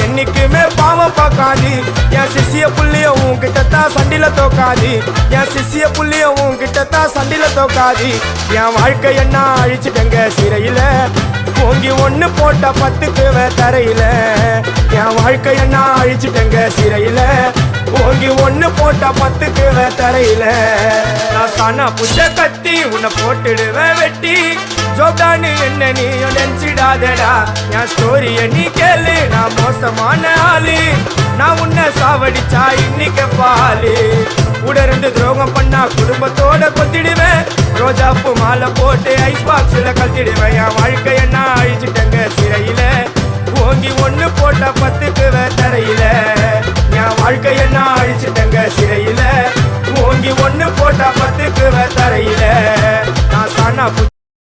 என்னைக்குமே பாவம் பார்க்காது என் சிசிய புள்ளிய உன்கிட்டத்தான் சண்டில தோக்காது என் சிசிய புள்ளிய உன்கிட்டத்தான் சண்டில தோக்காது என் வாழ்க்கை என்ன அழிச்சிட்டங்க சிறையில ஓங்கி ஒண்ணு போட்ட 10க்கு தரையில என் வாழ்க்கை என்ன அழிச்சிட்டங்க சிறையில ஓங்கி ஒண்ணு போட்ட 10க்கு தரையில நான் சானா புஷ கத்தி உன்னை போட்டுடுவேன் வெட்டி ஜோப்டானு என்ன நீ நினைச்சிடாதடா என் ஸ்டோரிய நீ கேளு நான் மோசமான ஆளு நான் உன்னை சாவடிச்சா இன்னைக்கு பாலு உடருந்து துரோகம் பண்ணா குடும்பத்தோட கொத்திடுவேன் ரோஜாப்பு மாலை போட்டு ஐஸ் பாக்ஸ்ல கத்திடுவேன் என் வாழ்க்கை என்ன அழிச்சிட்டங்க சிறையில ஓங்கி ஒண்ணு போட்ட 10க்கு தரையில என் வாழ்க்கை என்ன அழிச்சிட்டங்க சிறையில ஓங்கி ஒண்ணு போட்ட 10க்கு தரையில நான் சானா